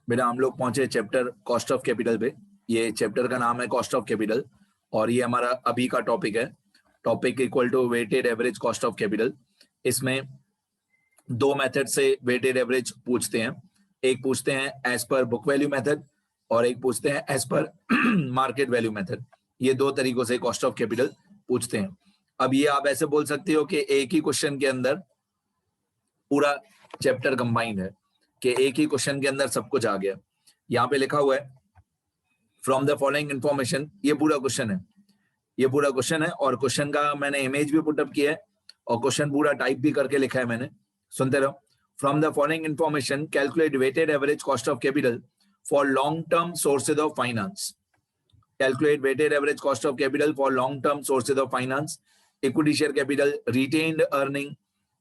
बेटा हम लोग पहुंचे चैप्टर कॉस्ट ऑफ कैपिटल पे। ये चैप्टर का नाम है कॉस्ट ऑफ कैपिटल और ये हमारा अभी का टॉपिक है। Topic equal to weighted average cost of capital. इसमें दो मेथड से वेटेड एवरेज पूछते हैं। एक पूछते हैं as per book value method और एक पूछते हैं as per market value method. ये दो तरीकों से कॉस्ट ऑफ कैपिटल पूछते हैं। अब ये आप ऐसे बोल सकते हो कि एक ही क्वेश्चन के अंदर पूरा चैप्टर कंबाइंड है, कि एक ही क्वेश्चन के अंदर सब कुछ आ गया। यहाँ पे लिखा हुआ है फ्रॉम द फॉलोइंग इंफॉर्मेशन। ये पूरा क्वेश्चन है, ये पूरा क्वेश्चन है और क्वेश्चन का मैंने इमेज भी पुटअप किया है और क्वेश्चन पूरा टाइप भी करके लिखा है मैंने। सुनते रहो। From the following information calculate weighted average cost of capital for long term sources of finance. Calculate weighted average cost of capital for long term sources of finance. Equity share capital, retained earning,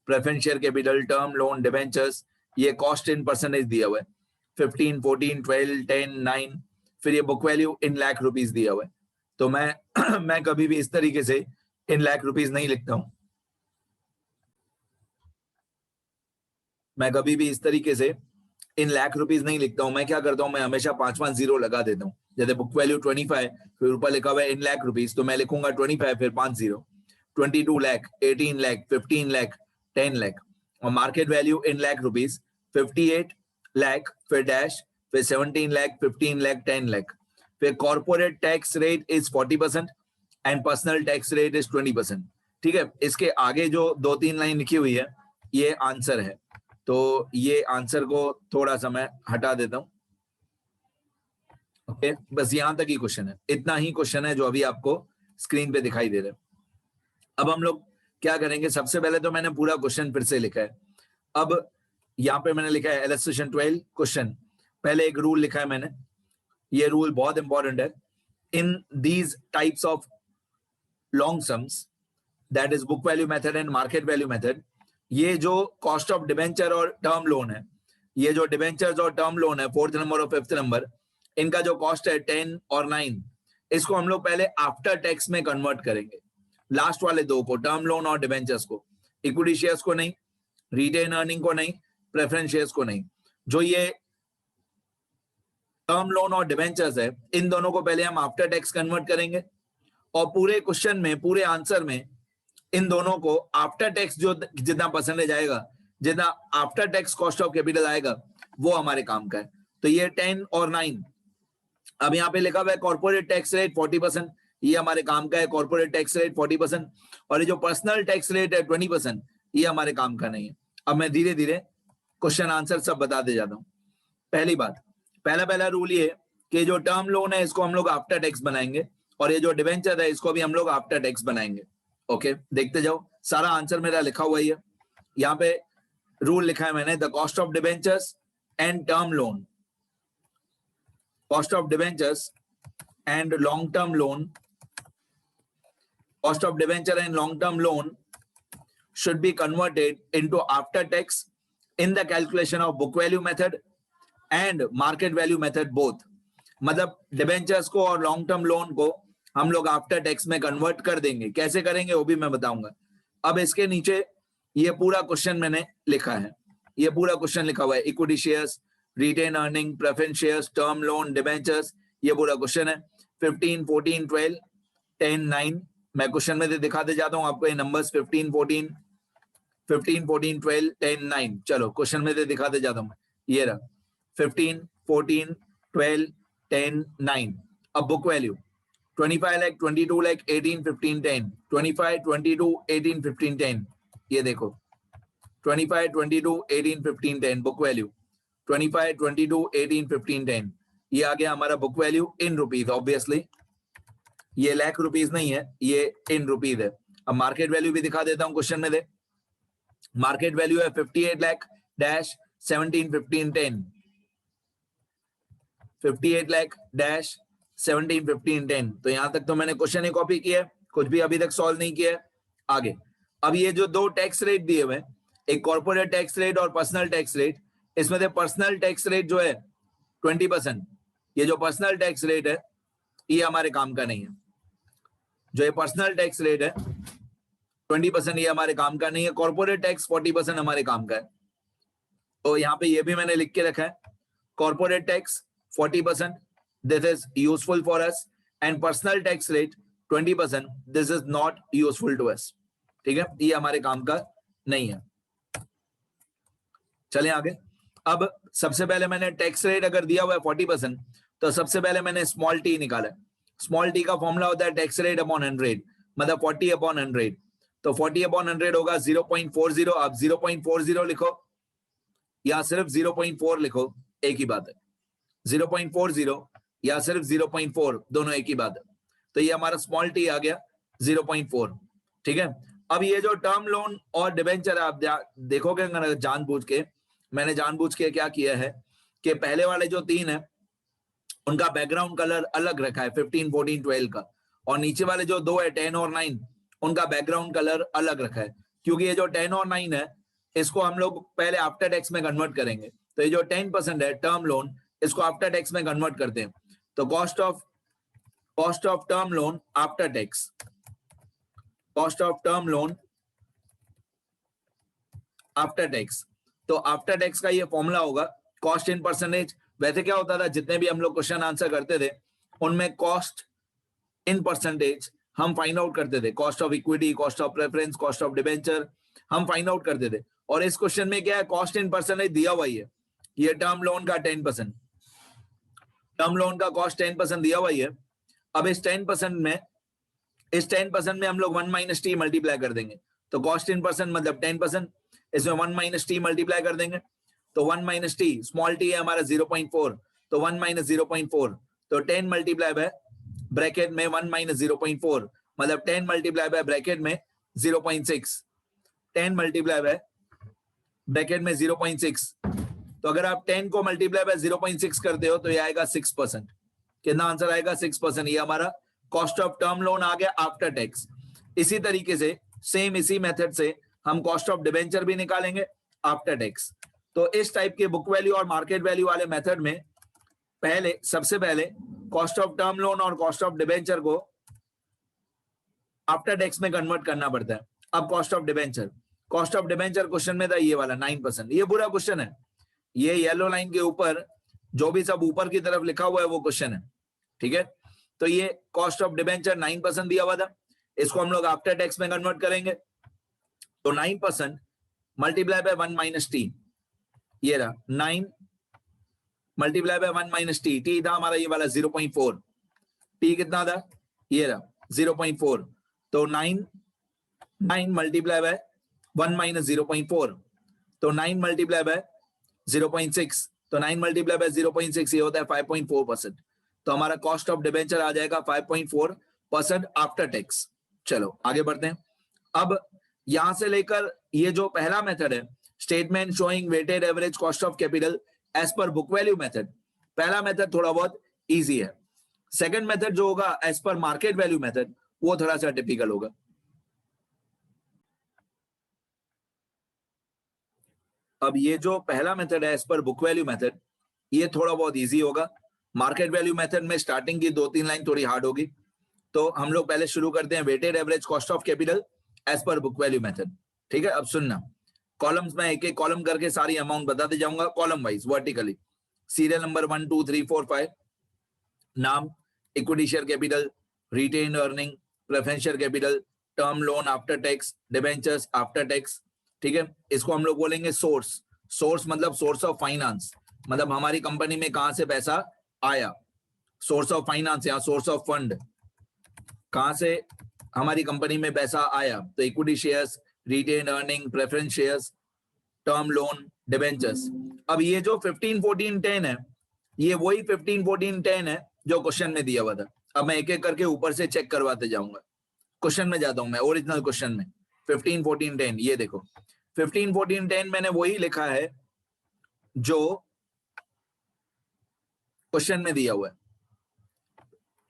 preference share capital, term loan, debentures. ये cost in percentage दिया हुआ है 15, 14, 12, 10, 9। फिर ये book value in lakh rupees दिया हुआ है। तो मैं कभी भी इस तरीके से इन लाख रुपीस नहीं लिखता हूं। मैं कभी भी इस तरीके से इन लाख रुपीस नहीं लिखता हूं। मैं क्या करता हूं, मैं हमेशा 5 जीरो लगा देता हूं। जैसे बुक वैल्यू 25 फिर ऊपर लिखा हुआ है इन लाख रुपीस, तो मैं लिखूंगा 25 फिर 5 जीरो। 22 लाख, 18 लाख, 15 लाख, 10 लाख। और market value in lakh rupees 58 lakh फिर डैश फिर 17 लाख, 15 लाख, 10 लाख। फिर corporate tax rate is 40% and personal tax rate is 20%। ठीक है, इसके आगे जो 2-3 लाइन लिखी हुई है ये आंसर है। तो ये आंसर को थोड़ा सा मैं हटा देता हूं। ओके, बस यहां तक ही क्वेश्चन है, इतना ही क्वेश्चन है जो अभी आपको स्क्रीन पे दिखाई दे रहा है। अब हम लोग क्या करेंगे, सबसे पहले तो मैंने पूरा क्वेश्चन फिर से लिखा है। अब यहाँ पे मैंने लिखा है इलस्ट्रेशन 12 क्वेश्चन। पहले एक रूल लिखा है मैंने, ये रूल बहुत इंपॉर्टेंट है। In these types of long sums, that is book value method and market value method, ये जो कॉस्ट ऑफ डिबेंचर और टर्म लोन है, ये जो डिबेंचर्स और टर्म लोन है 4th नंबर और 5th नंबर, इनका जो कॉस्ट है 10 और 9, इसको हम लोग पहले आफ्टर टैक्स में कन्वर्ट करेंगे। लास्ट वाले दो को, टर्म लोन और डिबेंचर्स को, इक्विटी शेयर्स को नहीं, रिटेन अर्निंग को नहीं, प्रेफरेंस शेयर्स को नहीं। जो ये टर्म लोन और डिबेंचर्स है, इन दोनों को पहले हम आफ्टर टैक्स कन्वर्ट करेंगे और पूरे क्वेश्चन में, पूरे आंसर में इन दोनों को आफ्टर टैक्स जो जितना परसेंटेज आएगा, जितना after tax cost of capital आएगा, वो हमारे काम का है। तो ये 10 और 9। अब यहाँ पे लिखा हुआ है कॉर्पोरेट टैक्स रेट 40%, ये हमारे काम का है। कॉर्पोरेट टैक्स रेट 40% और ये जो पर्सनल टैक्स रेट है 20%, ये हमारे काम का नहीं है। अब मैं धीरे धीरे क्वेश्चन आंसर सब बताते जाता हूँ। पहली बात, पहला रूल ये कि जो टर्म लोन है इसको हम लोग आफ्टर टैक्स बनाएंगे और ये जो डिबेंचर है इसको भी हम लोग आफ्टर टैक्स बनाएंगे। ओके, देखते जाओ, सारा आंसर मेरा लिखा हुआ ही है। यहाँ पे रूल लिखा है मैंने, the cost of debentures and term loan, cost of debentures and long term loan, cost of debenture and long term loan should be converted into after tax in the calculation of book value method and market value method both। मतलब debentures को और long term loan को हम लोग after tax में convert कर देंगे। कैसे करेंगे वो भी मैं बताऊंगा। अब इसके नीचे ये पूरा क्वेश्चन मैंने लिखा है, ये पूरा क्वेश्चन लिखा हुआ है, equity shares, retain earning, preference shares, term loan, debentures, ये पूरा क्वेश्चन है। 15, 14, 12, 10, 9 मैं क्वेश्चन में दिखाते जाता हूं आपको ये नंबर्स 15, 14, 12, 10, 9। चलो क्वेश्चन में दिखाते जाता हूं। ये रहा 15, 14, 12, 10, 9। अब बुक वैल्यू 25 लाख, 22 लाख, 18, 15, 10, 25, 22, 18, 15, 10। ये देखो 25, 22, 18, 15, 10 बुक वैल्यू, 25, 22, 18, 15, 10। ये आ गया हमारा book value in rupees. Obviously ये लाख रुपीस नहीं है, ये इन रुपीज है। अब मार्केट वैल्यू भी दिखा देता हूं क्वेश्चन में दे। मार्केट वैल्यू है 58 लाख डैश 17, 15, 10, 58 लाख डैश 17, 15, 10। तो यहां तक तो मैंने क्वेश्चन ही कॉपी किया है, कुछ भी अभी तक सॉल्व नहीं किया है। आगे अब ये जो दो टैक्स रेट दिए हुए, एक कॉर्पोरेट टैक्स रेट और पर्सनल टैक्स रेट, इसमें से पर्सनल टैक्स रेट जो है 20%, ये जो पर्सनल टैक्स रेट है ये हमारे काम का नहीं है। जो ये पर्सनल टैक्स रेट है 20%, ये हमारे काम का नहीं है। कॉर्पोरेट टैक्स 40% हमारे काम का है। तो यहाँ पे ये भी मैंने लिख के रखा है, corporate tax 40%, this is useful for us, and personal tax rate 20%, this is not useful to us. ठीक है, ये हमारे काम का नहीं है. चलें आगे. अब सबसे पहले मैंने टैक्स रेट अगर दिया हुआ है 40%, तो सबसे पहले मैंने स्मॉल टी निकाला. स्मॉल टी का फॉर्मूला होता है टैक्स रेट अपॉन 100, मतलब 40 अपॉन 100. तो 40 अपॉन 100 होगा 0.40. आप 0.40 लिखो या सिर्फ 0.4 लिखो, एक ही बात है. 0.40 या सिर्फ 0.4, दोनों एक ही बात है. तो ये हमारा स्मॉल टी आ गया 0.4. ठीक है. अब ये जो टर्म लोन और डिबेंचर आप देखोगे, जानबूझ के मैंने जानबूझ के क्या किया है कि पहले वाले जो 3 है उनका बैकग्राउंड कलर अलग रखा है 15, 14, 12 का, और नीचे वाले जो 2 है 10 और 9 उनका बैकग्राउंड कलर अलग रखा है, क्योंकि ये जो 10 और 9 है इसको हम लोग पहले आफ्टर टैक्स में कन्वर्ट करेंगे. तो ये जो 10% है टर्म लोन, इसको आफ्टर टैक्स में कन्वर्ट करते हैं. तो cost of term loan after tax, cost of term loan after tax. तो आफ्टर टैक्स का ये फॉर्मूला होगा कॉस्ट इन परसेंटेज. वैसे क्या होता था, जितने भी हम लोग क्वेश्चन आंसर करते थे उनमें कॉस्ट इन परसेंटेज हम फाइंड आउट करते थे. Cost of equity, cost of preference, cost of debenture हम फाइंड आउट करते थे. और इस क्वेश्चन में क्या है, कॉस्ट इन परसेंटेज दिया हुआ ही है. ये टर्म लोन का 10%, टर्म लोन का कॉस्ट 10% दिया हुआ ही है. अब इस 10% में हम लोग 1 माइनस टी मल्टीप्लाई कर देंगे. तो कॉस्ट इन परसेंट मतलब 10%, इसमें 1 माइनस टी मल्टीप्लाई कर देंगे. तो 1 माइनस टी, स्मॉल टी है हमारा 0.4, तो 1 माइनस 0.4, तो 10 मल्टीप्लाई बाय ब्रैकेट में 1 माइनस 0.4, मतलब 10 मल्टीप्लाई बाय ब्रैकेट में 0.6, 10 मल्टीप्लाई बाय ब्रैकेट में 0.6. तो अगर आप 10 को मल्टीप्लाई बाय 0.6 करते हो तो ये आएगा 6%. कितना आंसर आएगा? 6%. ये हमारा कॉस्ट ऑफ टर्म लोन आ गया आफ्टर टैक्स. इसी तरीके से सेम इसी मेथड से हम कॉस्ट ऑफ डिबेंचर भी निकालेंगे आफ्टर टैक्स. तो इस टाइप के बुक वैल्यू और मार्केट वैल्यू वाले मेथड में सबसे पहले कॉस्ट ऑफ टर्म लोन और कॉस्ट ऑफ डिबेंचर को आफ्टर टैक्स में कन्वर्ट करना पड़ता है. अब कॉस्ट ऑफ डिबेंचर क्वेश्चन में था ये वाला 9%. ये बुरा क्वेश्चन है. ये येलो लाइन के ऊपर जो भी सब ऊपर की तरफ लिखा हुआ है वो क्वेश्चन है. ठीक है. तो ये कॉस्ट ऑफ डिबेंचर 9% दिया हुआ था, इसको हम लोग आफ्टर टैक्स में कन्वर्ट करेंगे. तो 9% मल्टीप्लाई बाय 1 माइनस टी, ये रहा 9 multiply by 1 minus T. T था हमारा ये वाला 0.4. टी कितना था? ये रहा 0.4. तो 9 मल्टीप्लाई बाय 1 माइनस 0.4, तो 9 मल्टीप्लाई बाय 0.6, तो 9 मल्टीप्लाई बाय 0.6 ये होता है 5.4%. तो हमारा कॉस्ट ऑफ डिबेंचर आ जाएगा 5.4% आफ्टर टैक्स. चलो आगे बढ़ते हैं. अब यहां से लेकर ये जो पहला मेथड है, statement showing weighted average cost of capital as per book value method, पहला मेथड थोड़ा बहुत इजी है. सेकंड मेथड जो होगा as per market value method, वो थोड़ा सा टिपिकल होगा. अब ये जो पहला मेथड है as per book value method, ये थोड़ा बहुत इजी होगा. मार्केट वैल्यू मेथड में स्टार्टिंग की 2-3 लाइन थोड़ी हार्ड होगी. तो हम लोग पहले शुरू करते हैं weighted average cost of capital as per book value method. ठीक है. अब सुनना, कॉलम्स में एक एक कॉलम करके सारी अमाउंट बताते जाऊंगा column wise vertically. Serial number 1 2 3 4 5, नाम, equity share capital, retain earning, preferential capital, term loan after tax, debentures after tax. ठीक है. इसको हम लोग बोलेंगे सोर्स मतलब सोर्स ऑफ फाइनेंस, मतलब हमारी कंपनी में कहां से पैसा आया. सोर्स ऑफ फाइनेंस या सोर्स ऑफ फंड, कहां से हमारी कंपनी में पैसा आया. तो equity shares, retain earning, preference shares, term loan, debentures. अब ये जो 15 14 10 है, ये वही 15 14 10 है जो क्वेश्चन में दिया हुआ था. अब मैं एक एक करके ऊपर से चेक करवाते जाऊंगा. क्वेश्चन में जाता हूं मैं, ओरिजिनल क्वेश्चन में 15 14 10. ये देखो 15 14 10 मैंने वही लिखा है जो क्वेश्चन में दिया हुआ है.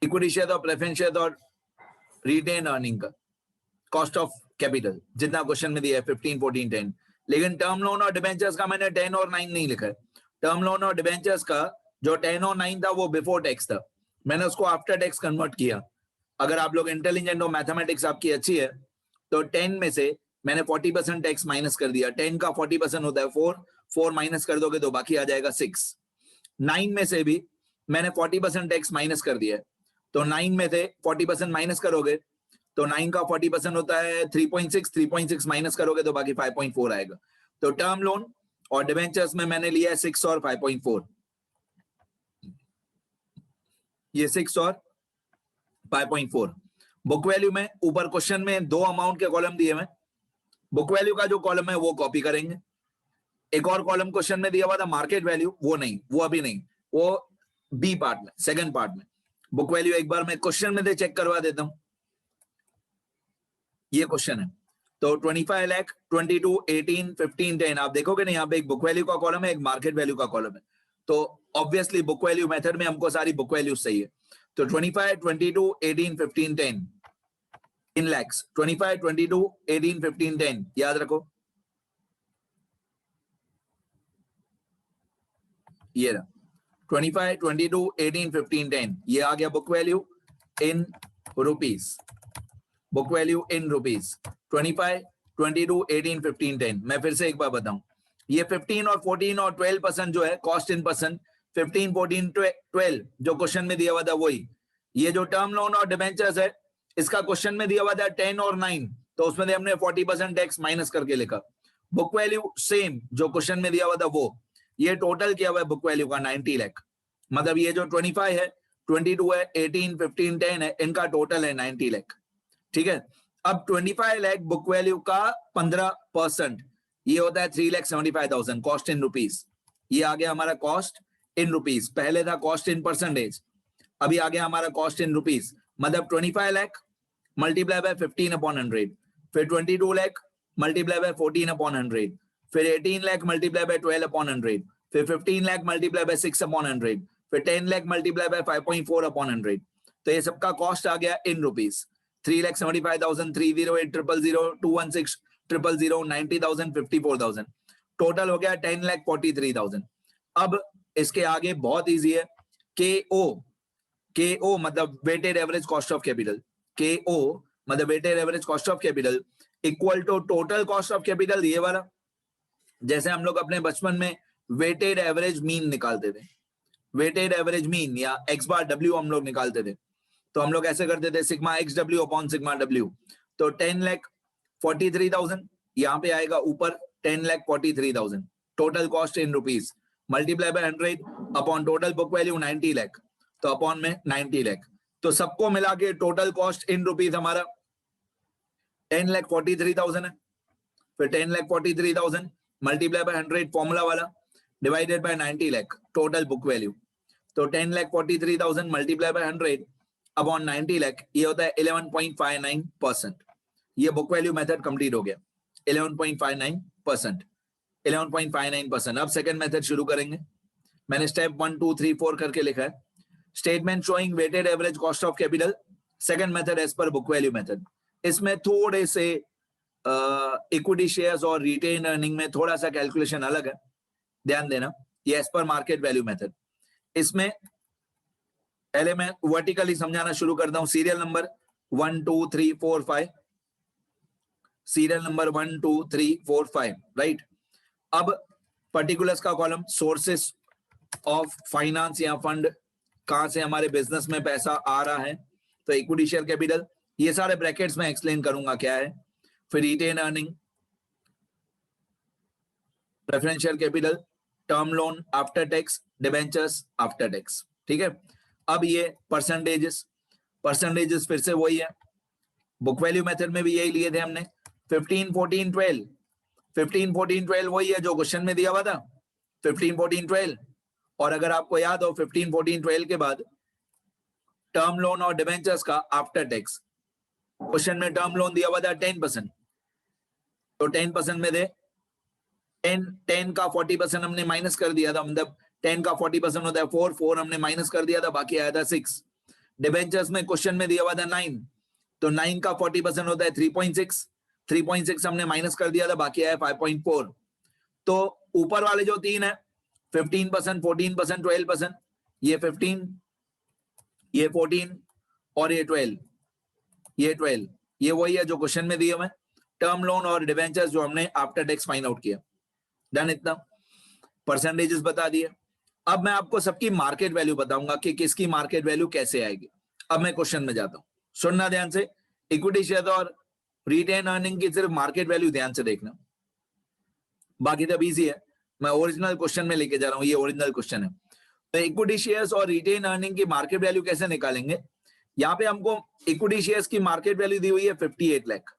इक्विटी शेयर और प्रेफरेंस शेयर और रिटेन अर्निंग का कॉस्ट ऑफ कैपिटल जितना क्वेश्चन में दिया है 15 14 10. लेकिन टर्म लोन और डिबेंचर्स का मैंने 10 और 9 नहीं लिखा है. टर्म लोन और डिबेंचर्स का जो 10 और 9 था वो बिफोर टैक्स था, मैंने उसको आफ्टर टैक्स कन्वर्ट किया. अगर आप लोग इंटेलिजेंट हो, मैथमेटिक्स आपकी अच्छी है, तो 10 में से मैंने 40% टैक्स माइनस कर दिया. 10 का 40% होता है 4 माइनस कर दोगे तो बाकी आ जाएगा 6. 9 में से भी मैंने 40% टैक्स माइनस कर दिया है, तो 9 में से 40% माइनस करोगे तो 9 का 40% होता है 3.6, 3.6 माइनस करोगे तो बाकी 5.4 आएगा। तो टर्म लोन और डिबेंचर्स में मैंने लिया है 6 और 5.4, ये 6 और 5.4। बुक वैल्यू में ऊपर क्वेश्चन में 2 अमाउंट के कॉलम दिए हुए, बुक वैल्यू का जो कॉलम है वो कॉपी करेंगे। एक और कॉलम क्वेश्चन में दिया हुआ था मार्केट वैल्यू, वो नहीं, वो अभी नहीं, वो बी पार्ट में, सेकंड पार्ट में। बुक वैल्यू एक बार मैं क्वेश्चन में से चेक करवा देता हूं। ये क्वेश्चन है तो 25 लाख, 22, 18, 15, 10 आप देखोगे ना, यहाँ पे एक बुक वैल्यू का कॉलम है, एक मार्केट वैल्यू का कॉलम है। तो ऑब्वियसली बुक वैल्यू मेथड में हमको सारी बुक वैल्यू सही है। तो 25, 22, 18, 15, 10 इन लैक्स, 25, 22, 18, 15, 10 याद रखो। ये रहा 25, 22, 18, 15, 10, ये आ गया book value in rupees. Book value in rupees 25, 22, 18, 15, 10। मैं फिर से एक बार बताऊं, ये 15 और 14 और 12% जो है कॉस्ट इन परसेंट, 15, 14, 12 जो क्वेश्चन में दिया हुआ था वही। ये जो टर्म लोन और डिबेंचर्स है इसका क्वेश्चन में दिया हुआ था 10 और 9, तो उसमें हमने 40% टैक्स माइनस करके लिखा। बुक वैल्यू सेम जो क्वेश्चन में दिया हुआ था वो, ये टोटल किया हुआ है बुक वैल्यू का 90 लाख। मतलब ये जो 25 है, 22 है, 18, 15, 10 है, इनका टोटल है 90 लाख। ठीक है, अब 25 लाख बुक वैल्यू का 15% ये होता है 3,75,000 कॉस्ट इन रुपीस। ये आ गया हमारा कॉस्ट इन रुपीस, पहले था कॉस्ट इन परसेंटेज, अभी आ गया हमारा कॉस्ट इन रुपीस। मतलब 25 लाख मल्टीप्लाई बाय 15/100, फिर 22 लाख मल्टीप्लाई बाय 14/100, फिर 18 लाख मल्टीप्लाई बाय 12/100, फिर 15 लाख मल्टीप्लाई बाय 6/100, फिर 10 लाख मल्टीप्लाई बाय 5.4/100। तो ये सबका कॉस्ट आ गया इन रुपीस, 3,75,000, 308,000, 216,000, 90,000, 54,000, टोटल हो गया 10,43,000। अब इसके आगे बहुत इजी है, KO मतलब weighted average cost of capital, KO मतलब weighted average cost of capital equal to total cost of capital, ये वाला। जैसे हम लोग अपने बचपन में वेटेड एवरेज मीन निकालते थे, वेटेड एवरेज मीन या x बार W हम लोग निकालते थे, तो हम लोग ऐसे करते थे sigma XW upon sigma W। तो 10,43,000 यहाँ पे आएगा ऊपर, 10,43,000 total cost in rupees, multiply by 100 upon total book value 90 lakh, तो अपॉन में 90 लाख। तो सबको मिला के टोटल कॉस्ट इन रुपीस हमारा 10,43,000 है। फिर 10,43,000 मल्टीप्लाई बाय 100 फॉर्मूला वाला divided by 90 lakh total book value. तो 10,43,000 मल्टीप्लाई बाय 100 अपॉन 90 लाख, ये होता है 11.59%। ये बुक वैल्यू मेथड कंप्लीट हो गया, 11.59%, 11.59%। अब सेकंड मेथड शुरू करेंगे। मैंने स्टेप 1, 2, 3, 4 करके लिखा है। Statement showing weighted average cost of capital, second method as per book value method. इसमें थोड़े से इक्विटी शेयर्स और रिटेन अर्निंग में थोड़ा सा कैलकुलेशन अलग है, ध्यान देना। ये as per market value method. इसमें पहले मैं वर्टिकली समझाना शुरू करता हूं। Serial number 1, 2, 3, 4, 5, serial number 1, 2, 3, 4, 5, right. अब पर्टिकुलर्स का कॉलम, सोर्सेस ऑफ फाइनेंस या फंड, कहां से हमारे बिजनेस में पैसा आ रहा है, तो इक्विटी शेयर कैपिटल, ये सारे ब्रैकेट्स में एक्सप्लेन करूंगा क्या है। फिर retain earning, preferential capital, term loan after tax, debentures after tax. ठीक है, अब ये परसेंटेजेस फिर से वही है, बुक वैल्यू मेथड में भी यही लिए थे हमने। 15, 14, 12, 15, 14, 12 वही है जो क्वेश्चन में दिया हुआ था, 15, 14, 12। और अगर आपको याद हो 15, 14, 12 के बाद टर्म लोन और डिबेंचर्स का आफ्टर टैक्स, क्वेश्चन में टर्म लोन दिया हुआ था 10%, तो 10% में दे 10 का 40% हमने माइनस कर दिया था, मतलब 10 का 40% होता है 4 हमने माइनस कर दिया था, बाकी आया था 6। डिबेंचर्स में क्वेश्चन में दिया हुआ था 9, तो 9 का 40% होता है 3.6 हमने माइनस कर दिया था, बाकी आया 5.4। तो ऊपर वाले जो तीन है 15%, 14%, 12%, ये 15, ये 14 और ये 12, ये वही है जो क्वेश्चन में दिए हुए, टर्म लोन और डिबेंचर्स जो हमने आफ्टर टैक्स फाइंड आउट किया। डन, इतना परसेंटेजेस बता दिए। अब मैं आपको सबकी मार्केट वैल्यू बताऊंगा कि किसकी मार्केट वैल्यू कैसे आएगी। अब मैं क्वेश्चन में जाता हूं, सुनना ध्यान से। इक्विटी शेयर और रिटेन अर्निंग की सिर्फ मार्केट वैल्यू ध्यान से देखना, बाकी तो इजी है। मैं ओरिजिनल क्वेश्चन में लेके जा रहा हूं, ये ओरिजिनल क्वेश्चन है। तो इक्विटी शेयर्स और रिटेन अर्निंग की मार्केट वैल्यू कैसे निकालेंगे? यहाँ पे हमको इक्विटी शेयर्स की मार्केट वैल्यू दी हुई है 58 लाख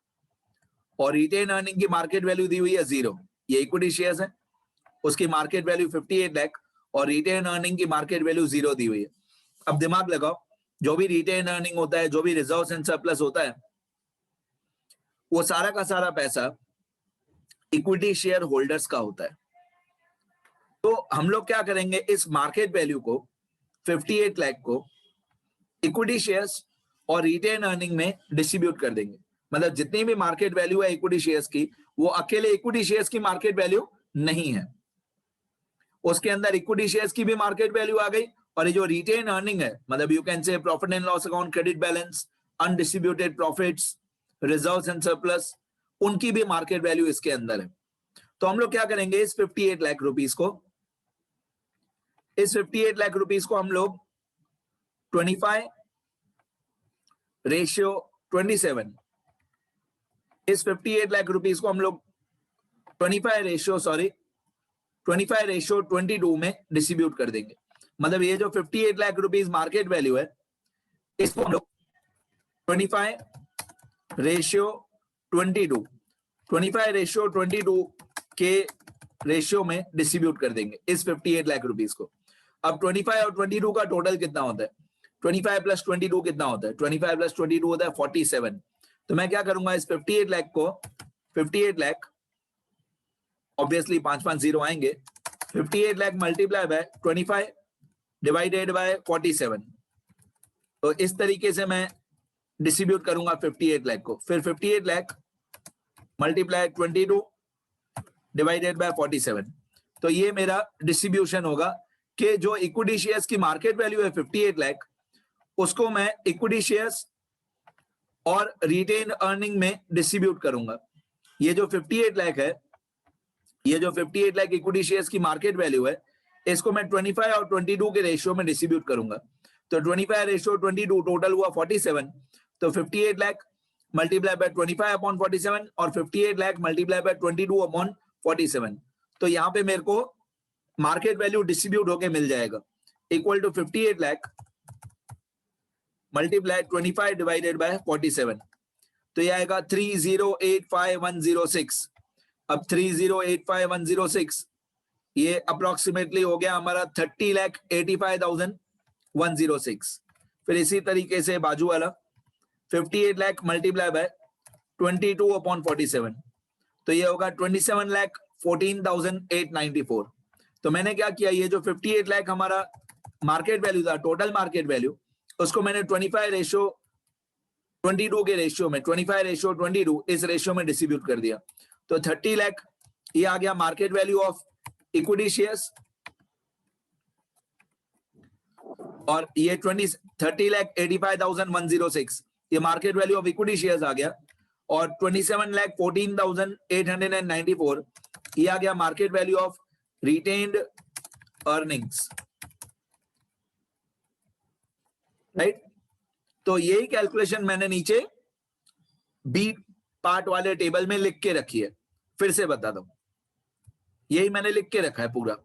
और रिटेन अर्निंग की मार्केट वैल्यू दी हुई है 0। ये इक्विटी शेयर्स है, उसकी मार्केट वैल्यू 58 लाख और रिटेन अर्निंग की मार्केट वैल्यू 0 दी हुई है। अब दिमाग लगाओ, जो भी रिटेन अर्निंग होता है, जो भी रिजर्व्स एंड सरप्लस होता है, वो सारा का सारा पैसा इक्विटी शेयर होल्डर्स का होता है। तो हम लोग क्या करेंगे, इस मार्केट वैल्यू को 58 लाख को इक्विटी शेयर्स और रिटेन अर्निंग में डिस्ट्रीब्यूट कर देंगे। मतलब जितनी भी मार्केट वैल्यू है इक्विटी शेयर्स की, वो अकेले इक्विटी शेयर्स की मार्केट वैल्यू नहीं है, उसके अंदर इक्विटी शेयर्स की भी मार्केट वैल्यू आ गई और ये जो रिटेन अर्निंग है, मतलब you can say profit and loss account, credit balance, undistributed profits, reserves and surplus, उनकी भी मार्केट वैल्यू इसके अंदर है। तो हम लोग क्या करेंगे, इस 58 लाख रुपीस को, इस 58 लाख रुपीस को हम लोग 25:27, इस 58 लाख रुपीस को हम लोग 25:22 में डिस्ट्रीब्यूट कर देंगे। मतलब ये जो 58 लाख रुपीस मार्केट वैल्यू है, इसको हम लोग 25:22 के रेशियो में डिस्ट्रीब्यूट कर देंगे इस 58 लाख रुपीस को। अब 25 और 22 का टोटल कितना होता है? 25 प्लस 22 कितना होता है? 25 प्लस 22 होता है 47। तो मैं क्या करूंगा, इस 58 लाख को, 58 लाख ऑब्वियसली 5 0 आएंगे, 58 lakh multiply by 25 divided by 47। तो इस तरीके से मैं डिस्ट्रीब्यूट करूंगा 58 लाख को। फिर 58 लाख मल्टीप्लाई 22 डिवाइडेड बाय 47। तो ये मेरा डिस्ट्रीब्यूशन होगा कि जो इक्विटी शेयर्स की मार्केट वैल्यू है 58 लाख, उसको मैं इक्विटी शेयर्स और रिटेन अर्निंग में डिस्ट्रीब्यूट करूंगा। ये जो 58 लाख है, ये जो 58 लाख इक्विटी शेयर्स की मार्केट वैल्यू है, इसको मैं 25 और 22 के रेशियो में डिस्ट्रीब्यूट करूंगा। तो 25:22 टोटल हुआ 47। तो 58 लाख मल्टीप्लाई बाय 25 अपॉन 47 और 58 लाख मल्टीप्लाई बाय 22 अपॉन 47। तो यहाँ पे मेरे को मार्केट वैल्यू डिस्ट्रीब्यूट होके मिल जाएगा, equal to 58 lakh multiply 25 divided by 47। तो ये आएगा 3085106। अब 3085106 ये अप्रोक्सीमेटली हो गया हमारा 30,85,106। फिर इसी तरीके से बाजू वाला 58 लाख मल्टीप्लाई बाय 22 अपॉन 47, तो ये होगा 27,14,894। तो मैंने क्या किया, ये जो 58 लाख हमारा मार्केट वैल्यू था, टोटल मार्केट वैल्यू, उसको मैंने 25:22 के रेशियो में, 25:22 इस रेशियो में डिस्ट्रीब्यूट कर दिया। तो 30 लाख ये आ गया market value of equity shares, और ये 30,85,106 ये market value of equity shares आ गया, और 27,14,894 ये आ गया market value of retained earnings, right. तो यही कैलकुलेशन मैंने नीचे बी पार्ट वाले टेबल में लिख के रखी है। फिर से बता दूं, यही मैंने लिख के रखा है पूरा,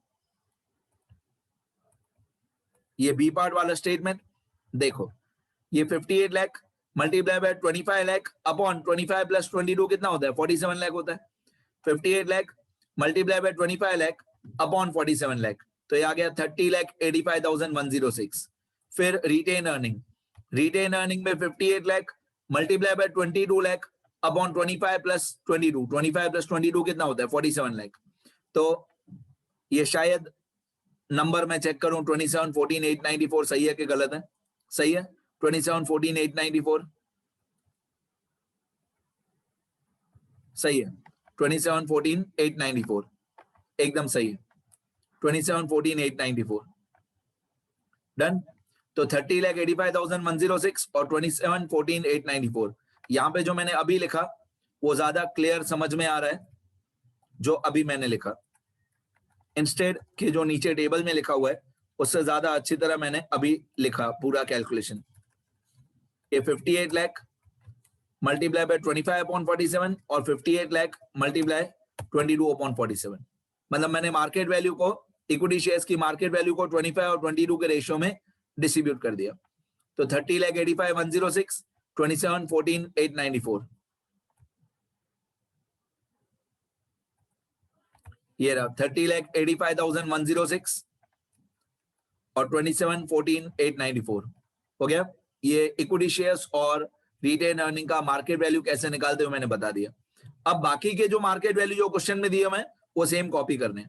ये बी पार्ट वाला स्टेटमेंट देखो। ये 58 lakh multiply by 25 lakh upon 25 plus 22 कितना होता है? 47 लाख होता है। 58 lakh multiply by 25 lakh upon 47 lakh, तो ये आ गया 30,85,106। फिर रिटेन अर्निंग, रिटेन अर्निंग में 58 lakh multiply by 22 lakh upon 25 plus 22, 25 plus 22 कितना होता है? 47 लाख। तो ये शायद नंबर मैं चेक करूं, 27,14,894 सही है कि गलत है? सही है, 27,14,894 सही है, 27,14,894 एकदम सही है, 27,14,894 डन। तो 30,85,106 और 27,14,894, यहां पे जो मैंने अभी लिखा वो ज्यादा क्लियर समझ में आ रहा है जो अभी मैंने लिखा, इंस्टेड के जो नीचे टेबल में लिखा हुआ है उससे ज्यादा अच्छी तरह मैंने अभी लिखा पूरा कैलकुलेशन। ये 58 लाख मल्टीप्लाई बाय 25/47 और 58 लाख मल्टीप्लाई 22/47, मतलब मैंने मार्केट वैल्यू को, इक्विटी शेयर्स की मार्केट वैल्यू को 25 और 22 के रेशियो में डिस्ट्रीब्यूट कर दिया। तो 30,85,106, 27,14,894, ये रहा 30,85,106 और 27,14,894 हो गया। ये इक्विटी शेयर्स और रिटेन अर्निंग का मार्केट वैल्यू कैसे निकालते हो मैंने बता दिया। अब बाकी के जो मार्केट वैल्यू जो क्वेश्चन में दिए मैं वो सेम कॉपी करने,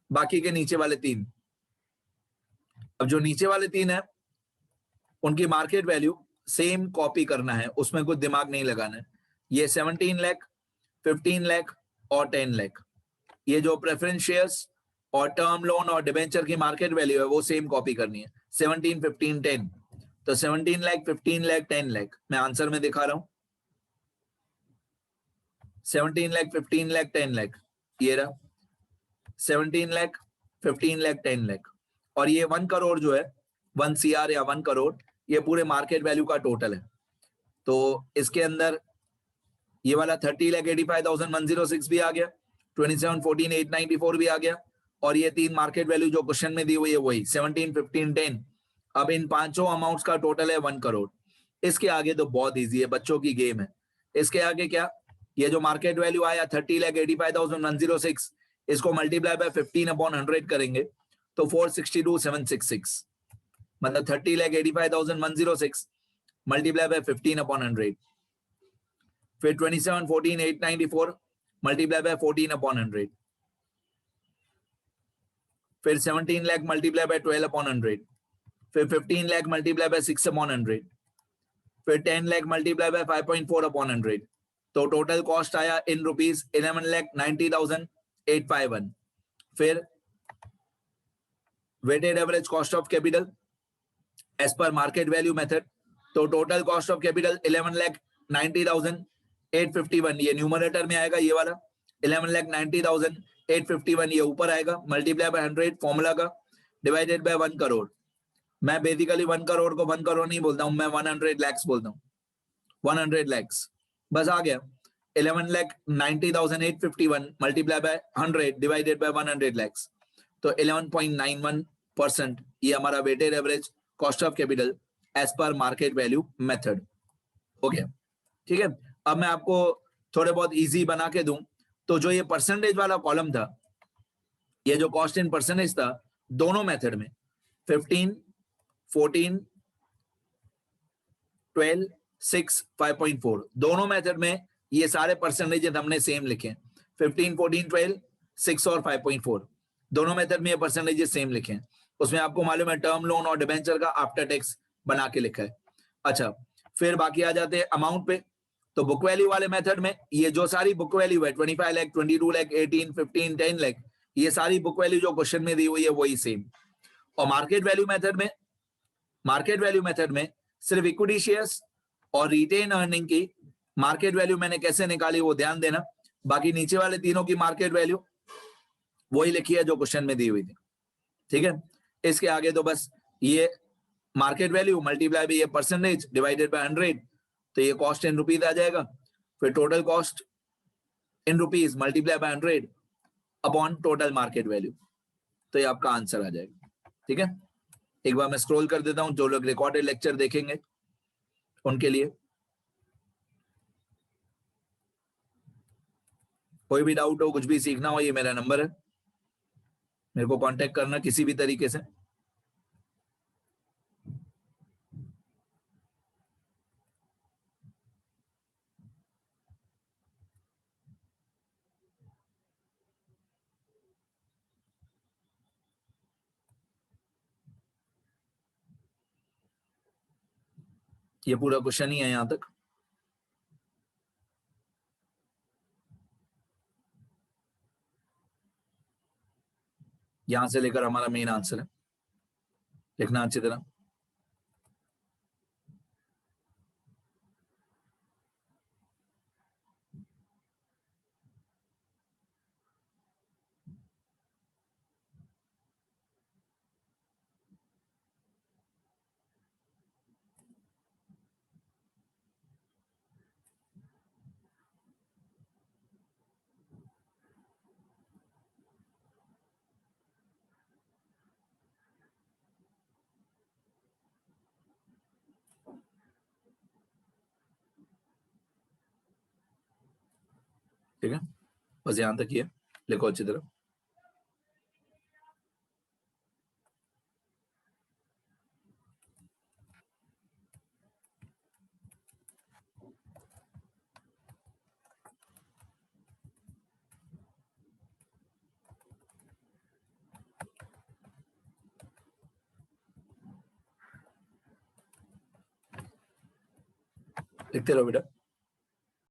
बाकी के नीचे वाले 3। अब जो नीचे वाले 3 है उनकी मार्केट वैल्यू सेम कॉपी करना है, उसमें कुछ दिमाग नहीं लगाना है। ये 17 लाख, 15 लाख और 10 लाख, ये जो प्रेफरेंस शेयर्स और टर्म लोन और डिबेंचर की मार्केट वैल्यू है वो सेम कॉपी करनी है, 17, 15, 10। तो 17 लाख, 15 लाख, 10 लाख मैं आंसर में दिखा रहा हूं। 17 लाख, 15 लाख, 10 लाख, ये रहा 17 लाख, 15 लाख, 10 लाख। और ये 1 करोड़ जो है, 1 CR या 1 करोड़, ये पूरे मार्केट वैल्यू का टोटल है। तो इसके अंदर ये वाला 30,85,106 भी आ गया, 27,14,894 भी आ गया, और ये 3 मार्केट वैल्यू जो क्वेश्चन में दी हुई है वही 17, 15, 10। अब इन पांचों अमाउंट्स का टोटल है 1 करोड़। इसके आगे तो बहुत इजी है, बच्चों की गेम है। इसके आगे क्या, ये जो मार्केट वैल्यू आया 30,85,106, इसको मल्टीप्लाई बाय 15/100 करेंगे तो 462,766, मतलब 30,85,106 मल्टीप्लाई बाय 15/100, फिर 27,14,894 मल्टीप्लाई बाय 14/100, फिर 17 लाख मल्टीप्लाई बाय 12/100, फिर 15 लाख मल्टीप्लाई बाय 6/100, फिर 10 लाख मल्टीप्लाई बाय 5.4/100। तो टोटल कॉस्ट आया इन रुपीज 11,90,851। फिर weighted average cost of capital as per market value method, तो टोटल कॉस्ट ऑफ कैपिटल 11,90,851, ये न्यूमरेटर में आएगा, ये वाला 11,90,851 ये ऊपर आएगा, मल्टीप्लाई बाय 100 फॉर्मूला का, डिवाइडेड बाय 1 करोड़। मैं बेसिकली 1 करोड़ को 1 करोड़ नहीं बोलता हूं, मैं 100 lakhs बोलता हूं, 100 lakhs बस आ गया। 11,90,851 multiply by 100 divided by 100 lakhs, तो 11.91% ये हमारा weighted average cost of capital as per market value method हो गया। ठीक है, अब मैं आपको थोड़े बहुत इजी बना के दूं, तो जो ये परसेंटेज वाला कॉलम था, ये जो कॉस्ट इन परसेंटेज था, दोनों मेथड में 15, 14, 12, 6, 5.4 दोनों मेथड में ये सारे परसेंटेज हमने सेम लिखे, 15, 14, 12, 6 और 5.4 दोनों मेथड में ये परसेंटेज सेम लिखे हैं। उसमें आपको मालूम है टर्म लोन और डिबेंचर का आफ्टर टैक्स बना के लिखा है। अच्छा, फिर बाकी आ जाते हैं अमाउंट पे। तो बुक वैल्यू वाले मेथड में ये जो सारी बुक वैल्यू है 25 लाख, 22 लाख, 18, 15, 10 लाख, ये सारी बुक वैल्यू जो क्वेश्चन में दी हुई है वही सेम। और मार्केट वैल्यू मेथड में सिर्फ इक्विटी शेयर्स और रिटेन अर्निंग की मार्केट वैल्यू मैंने कैसे निकाली वो ध्यान देना, बाकी नीचे वाले तीनों की मार्केट वैल्यू वही लिखी है जो क्वेश्चन में दी हुई थी। ठीक है, इसके आगे तो बस ये मार्केट वैल्यू मल्टीप्लाई बाय ये परसेंटेज डिवाइडेड बाय 100, तो ये कॉस्ट इन रुपीज आ जाएगा, फिर total cost in rupees multiply by 100 upon total market value, तो ये आपका आंसर आ जाएगा। ठीक है, एक बार मैं स्क्रॉल कर देता हूं, जो लोग रिकॉर्डेड लेक्चर देखेंगे उनके लिए। कोई भी डाउट हो, कुछ भी सीखना हो, ये मेरा नंबर है, मेरे को कांटेक्ट करना किसी भी तरीके से। ये पूरा क्वेश्चन ही है यहां तक। यहां से लेकर हमारा मेन आंसर है, लिखना अच्छी तरह। ठीक है, बस यहां तक ही है, लिखो अच्छी तरह। लिखते रहो बेटा।